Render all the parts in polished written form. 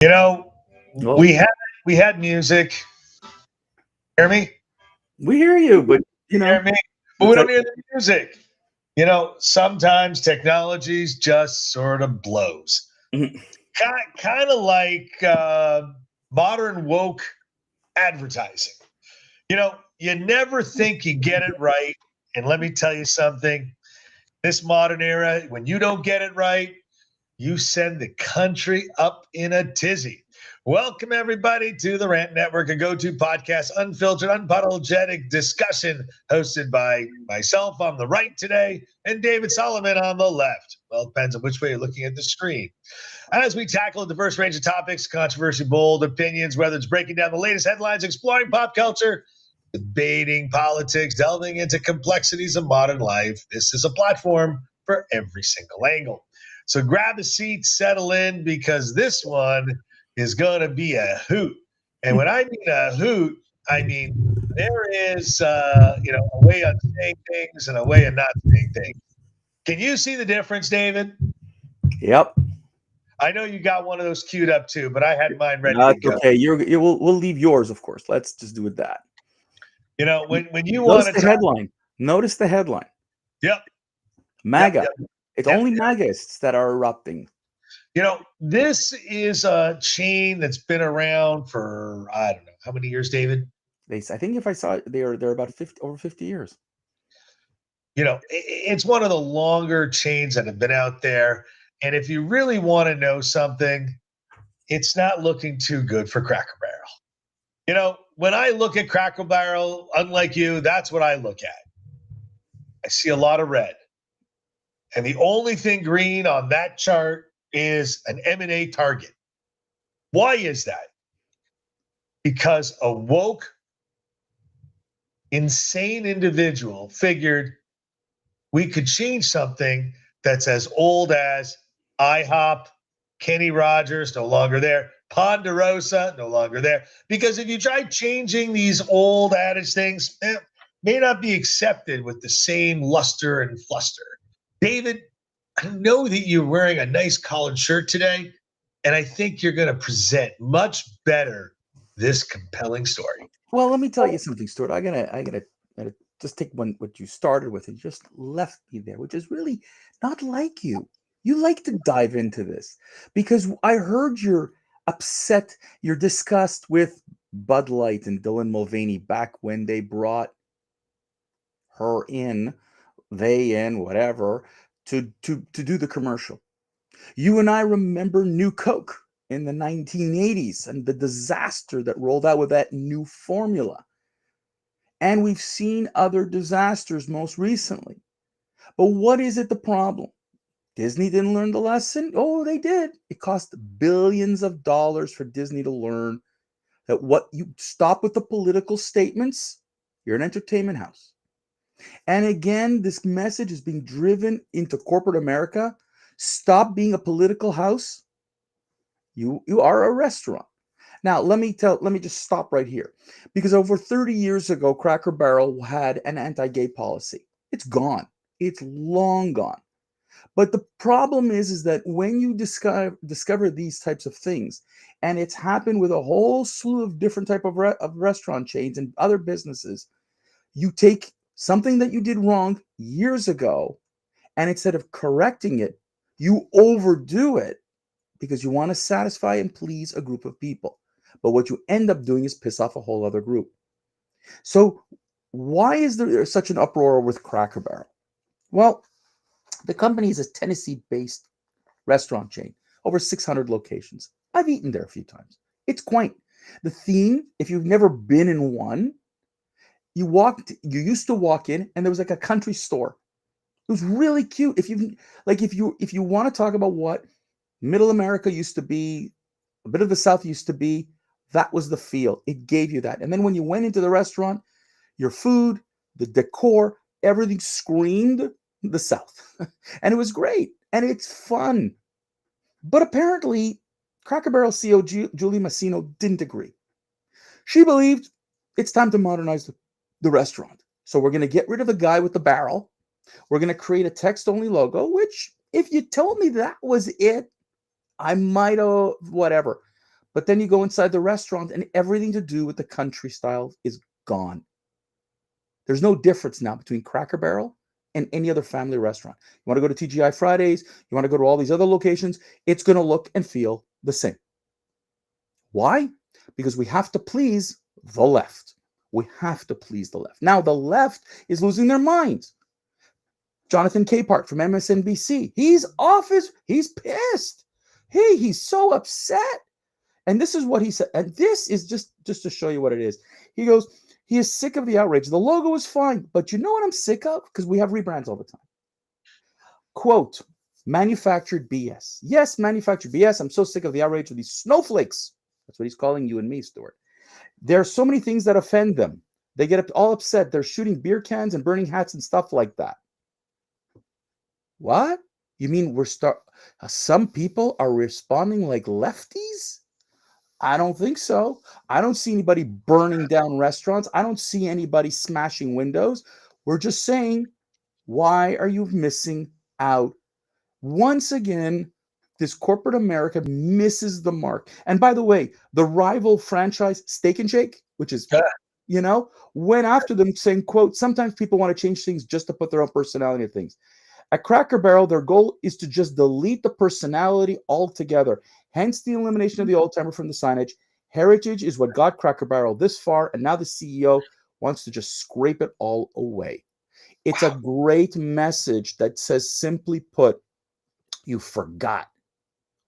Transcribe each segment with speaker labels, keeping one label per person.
Speaker 1: You know,
Speaker 2: Well,
Speaker 1: we had music. Hear me?
Speaker 2: we hear you, but
Speaker 1: Hear me? But we
Speaker 2: it's
Speaker 1: don't
Speaker 2: like
Speaker 1: hear the music. Sometimes technologies just sort of blows. Kind of like modern woke advertising. You never think you get it right. And let me tell you something, this modern era, when you don't get it right, you send the country up in a tizzy. Welcome, everybody, to the Rant Network, a go to podcast, unfiltered, unapologetic discussion hosted by myself on the right today and David Solomon on the left. Well, it depends on which way you're looking at the screen. As we tackle a diverse range of topics, controversy, bold opinions, whether it's breaking down the latest headlines, exploring pop culture, debating politics, delving into complexities of modern life, this is a platform for every single angle. So grab a seat, settle in, because this one is going to be a hoot. And when I mean a hoot, I mean there is, a way of saying things and a way of not saying things. Can you see the difference, David?
Speaker 2: yep.
Speaker 1: I know you got one of those queued up too, but I had mine ready to
Speaker 2: That's
Speaker 1: go.
Speaker 2: okay. We'll leave yours, of course. Let's just do it that.
Speaker 1: When you want
Speaker 2: Notice
Speaker 1: to
Speaker 2: the
Speaker 1: talk,
Speaker 2: headline. Notice the headline.
Speaker 1: yep, yep,
Speaker 2: MAGA.
Speaker 1: yep,
Speaker 2: It's
Speaker 1: yep.
Speaker 2: only MAGAists that are erupting.
Speaker 1: This is a chain that's been around for I don't know how many years, David.
Speaker 2: I think if I saw it, they're about 50 years.
Speaker 1: It's one of the longer chains that have been out there. And if you really want to know something, it's not looking too good for Cracker Barrel. When I look at Cracker Barrel, unlike you, that's what I look at. I see a lot of red. And the only thing green on that chart is an M&A target. Why is that? Because a woke, insane individual figured we could change something that's as old as IHOP, Kenny Rogers, no longer there, Ponderosa, no longer there. Because if you try changing these old adage things, may not be accepted with the same luster and fluster. David, I know that you're wearing a nice collared shirt today, and I think you're going to present much better this compelling story.
Speaker 2: Well, let me tell you something, Stuart. I gotta just take what you started with and just left me there, which is really not like you. You like to dive into this because I heard you're upset, you're disgust with Bud Light and Dylan Mulvaney back when they brought her in, they in, whatever, to do the commercial. You and I remember New Coke in the 1980s and the disaster that rolled out with that new formula. And we've seen other disasters most recently. But what is it the problem? Disney didn't learn the lesson? Oh, they did. It cost billions of dollars for Disney to learn that what you stop with the political statements, you're an entertainment house. And again, this message is being driven into corporate America. Stop being a political house. You are a restaurant. Now, let me just stop right here. Because over 30 years ago, Cracker Barrel had an anti-gay policy. It's gone. It's long gone. But the problem is that when you discover these types of things, and it's happened with a whole slew of different type of restaurant chains and other businesses, you take something that you did wrong years ago, and instead of correcting it, you overdo it because you want to satisfy and please a group of people. But what you end up doing is piss off a whole other group. So why is there such an uproar with Cracker Barrel? Well, the company is a Tennessee-based restaurant chain, over 600 locations. I've eaten there a few times. It's quaint. The theme, if you've never been in one, you used to walk in and there was like a country store. It was really cute. If you want to talk about what Middle America used to be, a bit of the South used to be, that was the feel. It gave you that. And then when you went into the restaurant, your food, the decor, everything screamed the South. And it was great. And it's fun. But apparently, Cracker Barrel CEO Julie Massino didn't agree. She believed it's time to modernize the restaurant. So we're going to get rid of the guy with the barrel. We're going to create a text-only logo, which if you told me that was it, I might have whatever. But then you go inside the restaurant and everything to do with the country style is gone. There's no difference now between Cracker Barrel and any other family restaurant. You want to go to TGI Fridays, you want to go to all these other locations, it's going to look and feel the same. Why? Because we have to please the left. We have to please the left. Now, the left is losing their minds. Jonathan Capehart from MSNBC, he's pissed. Hey, he's so upset. And this is what he said. And this is just to show you what it is. He goes, he is sick of the outrage. The logo is fine, but you know what I'm sick of? Because we have rebrands all the time. Quote, manufactured BS. Yes, manufactured BS. I'm so sick of the outrage of these snowflakes. That's what he's calling you and me, Stuart. There are so many things that offend them. They get all upset. They're shooting beer cans and burning hats and stuff like that. What? You mean some people are responding like lefties? I don't think so. I don't see anybody burning down restaurants. I don't see anybody smashing windows. We're just saying, why are you missing out? Once again, this corporate America misses the mark. And by the way, the rival franchise Steak and Shake, which is, went after them saying, quote, sometimes people want to change things just to put their own personality in things. At Cracker Barrel, their goal is to just delete the personality altogether. Hence the elimination of the old timer from the signage. Heritage is what got Cracker Barrel this far, and now the CEO wants to just scrape it all away. It's a great message that says, simply put, you forgot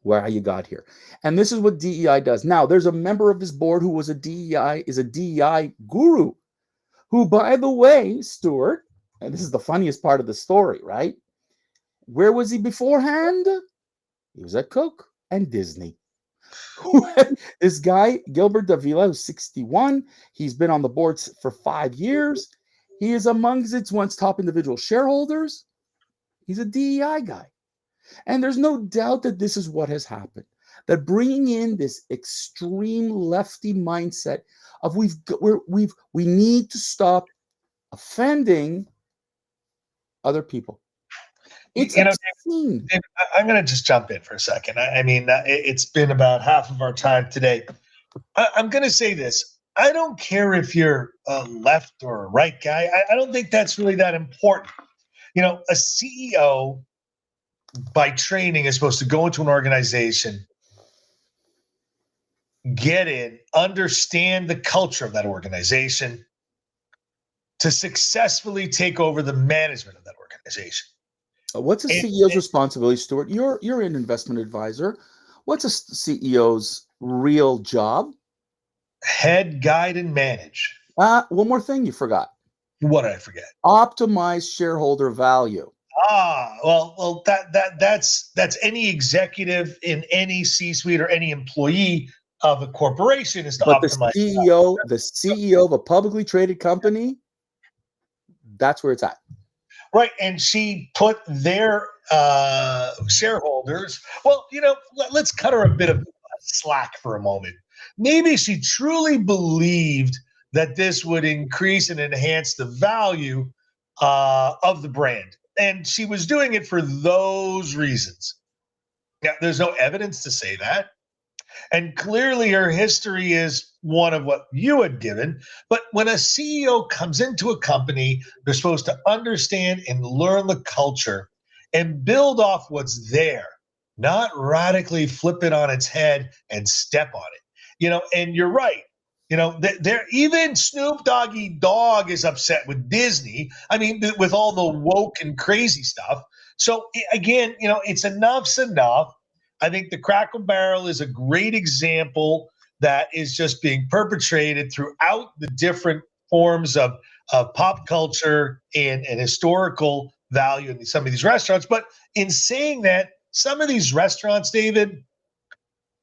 Speaker 2: how you got here. And this is what DEI does. Now, there's a member of this board who is a DEI guru, who, by the way, Stuart, and this is the funniest part of the story, right? Where was he beforehand? He was at Coke and Disney. This guy, Gilbert Davila, who's 61, he's been on the boards for 5 years. He is amongst its once top individual shareholders. He's a DEI guy. And there's no doubt that this is what has happened. That bringing in this extreme lefty mindset of we need to stop offending other people. It's obscene.
Speaker 1: I'm going to just jump in for a second. I mean, it's been about half of our time today. I'm going to say this. I don't care if you're a left or a right guy. I don't think that's really that important. A CEO by training is supposed to go into an organization, get in, understand the culture of that organization to successfully take over the management of that organization.
Speaker 2: What's a CEO's responsibility, Stuart? You're an investment advisor. What's a CEO's real job?
Speaker 1: Head, guide, and manage.
Speaker 2: One more thing you forgot.
Speaker 1: What did I forget?
Speaker 2: Optimize shareholder value.
Speaker 1: Well, that's any executive in any C-suite or any employee of a corporation is to optimize.
Speaker 2: The CEO of a publicly traded company, that's where it's at.
Speaker 1: Right, and she put their shareholders. Well, let's cut her a bit of slack for a moment. Maybe she truly believed that this would increase and enhance the value of the brand, and she was doing it for those reasons. Now, there's no evidence to say that. And clearly her history is one of what you had given. But when a CEO comes into a company, they're supposed to understand and learn the culture and build off what's there, not radically flip it on its head and step on it. And you're right. There even Snoop Doggy Dogg is upset with Disney. I mean, with all the woke and crazy stuff. So again, it's enough's enough. I think the Cracker Barrel is a great example that is just being perpetrated throughout the different forms of pop culture and historical value in some of these restaurants. But in saying that, some of these restaurants, David,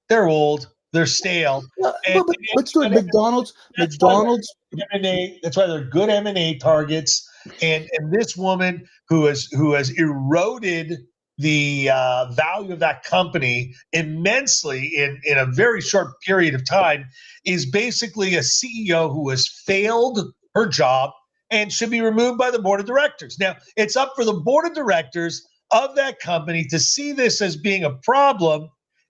Speaker 1: they're old, they're stale.
Speaker 2: Let's do it. McDonald's.
Speaker 1: That's why they're good M&A targets. And this woman who has eroded the value of that company immensely in a very short period of time is basically a CEO who has failed her job and should be removed by the board of directors. Now, it's up for the board of directors of that company to see this as being a problem.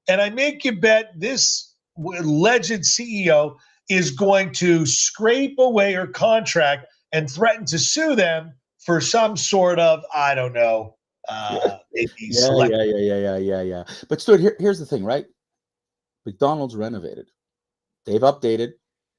Speaker 1: And I make you bet this alleged CEO is going to scrape away her contract and threaten to sue them for some sort of, I don't know, maybe select.
Speaker 2: Yeah. But Stuart, here's the thing, right? McDonald's renovated. They've updated.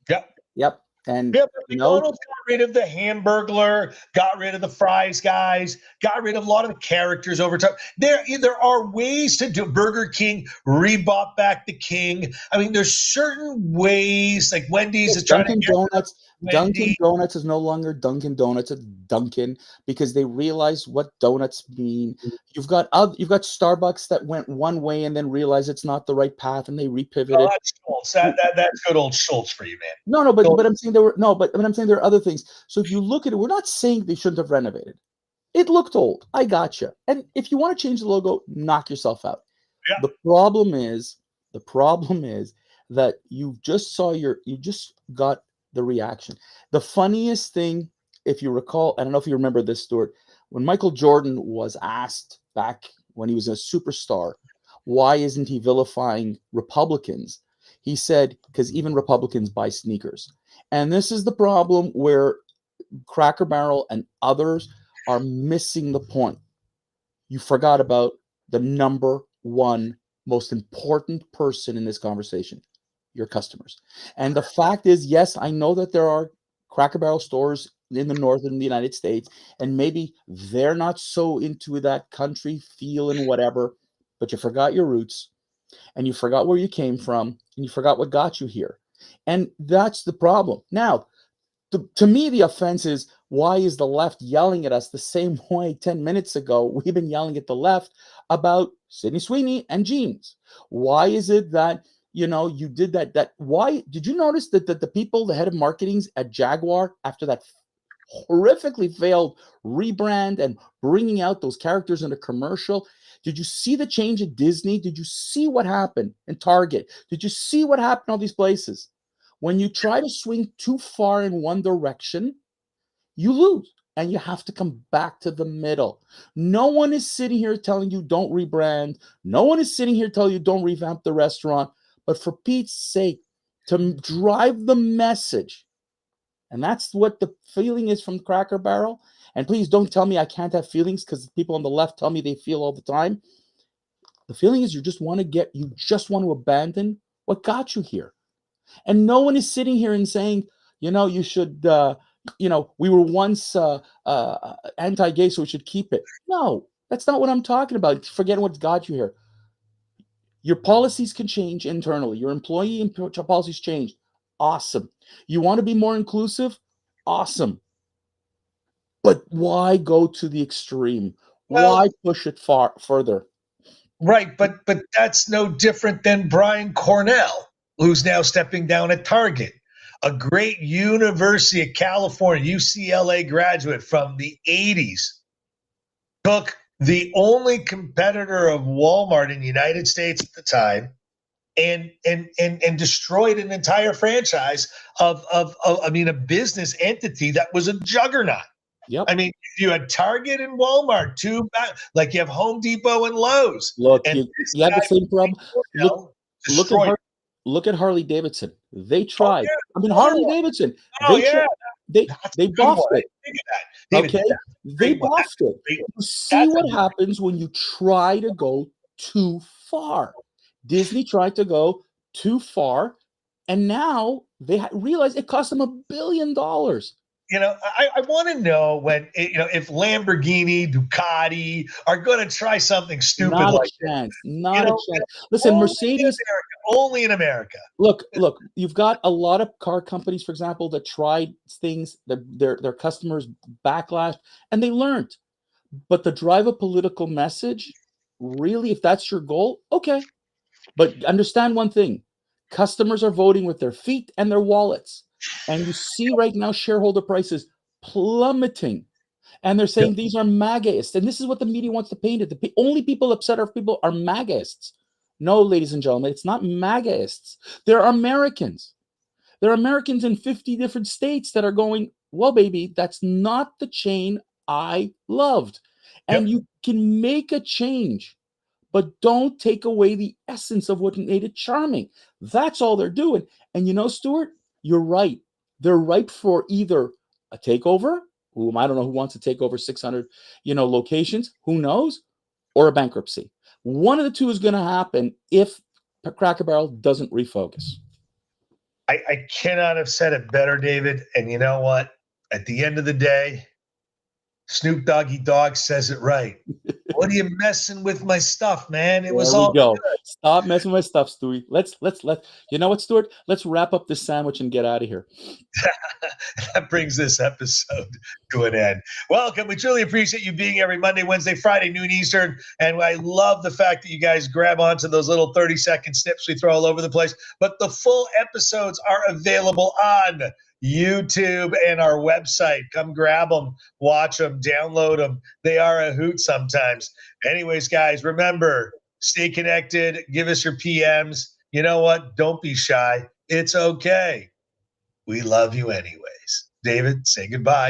Speaker 2: Yep. And
Speaker 1: Yeah, but McDonald's got rid of the Hamburglar, got rid of the fries guys, got rid of a lot of the characters over time. There are ways to do. Burger King rebought back the King. I mean, there's certain ways, like Wendy's is trying
Speaker 2: Dunkin'
Speaker 1: to get
Speaker 2: Donuts. Dunkin'
Speaker 1: Wendy.
Speaker 2: Donuts is no longer Dunkin' Donuts. It's Dunkin' because they realize what donuts mean. You've got Starbucks that went one way and then realized it's not the right path and they repivoted.
Speaker 1: Oh, that's Schultz. That's good old Schultz for you, man.
Speaker 2: No, but I'm saying there are other things. So if you look at it, we're not saying they shouldn't have renovated. It looked old. I gotcha. And if you want to change the logo, knock yourself out.
Speaker 1: Yeah.
Speaker 2: The problem is that you just got the reaction. The funniest thing, if you recall, I don't know if you remember this, Stuart, when Michael Jordan was asked back when he was a superstar, why isn't he vilifying Republicans? He said, because even Republicans buy sneakers. And this is the problem where Cracker Barrel and others are missing the point. You forgot about the number one most important person in this conversation, your customers. And the fact is, yes, I know that there are Cracker Barrel stores in the northern United States, and maybe they're not so into that country feel and whatever, but you forgot your roots and you forgot where you came from and you forgot what got you here. And that's the problem. Now, to me, the offense is, why is the left yelling at us the same way 10 minutes ago we've been yelling at the left about Sydney Sweeney and jeans? Why is it that, you did that? Why did you notice that the people, the head of marketings at Jaguar, after that horrifically failed rebrand and bringing out those characters in a commercial, did you see the change at Disney? Did you see what happened in Target? Did you see what happened in all these places? When you try to swing too far in one direction, you lose and you have to come back to the middle. No one is sitting here telling you don't rebrand. No one is sitting here telling you don't revamp the restaurant. But for Pete's sake, to drive the message, and that's what the feeling is from Cracker Barrel. And please don't tell me I can't have feelings, because people on the left tell me they feel all the time. The feeling is you just want to abandon what got you here. And no one is sitting here and saying, you should, we were once anti-gay, so we should keep it. No, that's not what I'm talking about. Forget what's got you here. Your policies can change internally. Your employee policies changed. Awesome. You want to be more inclusive? Awesome. But why go to the extreme? Why push it further?
Speaker 1: Right, but that's no different than Brian Cornell, who's now stepping down at Target, a great University of California, UCLA graduate from the 80s, took the only competitor of Walmart in the United States at the time and destroyed an entire franchise of a business entity that was a juggernaut.
Speaker 2: Yep.
Speaker 1: I mean, you had Target and Walmart, like you have Home Depot and Lowe's.
Speaker 2: Look,
Speaker 1: and
Speaker 2: you have the same problem. Look at Harley Davidson. They tried. Harley Davidson. They boffed it. Okay, they boffed it. You see what happens when you try to go too far. Disney tried to go too far, and now they realize it cost them $1 billion.
Speaker 1: I want to know if Lamborghini, Ducati are going to try something stupid
Speaker 2: not
Speaker 1: like
Speaker 2: that. Not a chance. Listen, Mercedes.
Speaker 1: Only in America.
Speaker 2: Look, you've got a lot of car companies, for example, that tried things that their customers backlash, and they learned. But to drive a political message, really, if that's your goal, okay. But understand one thing. Customers are voting with their feet and their wallets. And you see right now shareholder prices plummeting. And they're saying these are MAGAists. And this is what the media wants to paint it. The only people upset are MAGAists. No, ladies and gentlemen, it's not MAGAists. They're Americans. There are Americans in 50 different states that are going, well, baby, that's not the chain I loved. And you can make a change but don't take away the essence of what made it charming. That's all they're doing. And you know, Stuart, you're right. They're ripe for either a takeover, whom I don't know who wants to take over 600, locations, who knows, or a bankruptcy. One of the two is going to happen if Cracker Barrel doesn't refocus.
Speaker 1: I cannot have said it better, David. And you know what? At the end of the day, Snoop Doggy Dogg says it right. What are you messing with my stuff, man? It was all
Speaker 2: go.
Speaker 1: good.
Speaker 2: Stop messing with my stuff, Stewie. Let's you know what, Stuart? Let's wrap up this sandwich and get out of here.
Speaker 1: That brings this episode to an end. Welcome. We truly appreciate you being here every Monday, Wednesday, Friday, noon Eastern. And I love the fact that you guys grab onto those little 30-second snips we throw all over the place. But the full episodes are available on YouTube and our website. Come grab them, watch them, download them. They are a hoot sometimes. Anyways, guys, remember, stay connected. Give us your PMs. You know what? Don't be shy. It's okay. We love you anyways. David, say goodbye.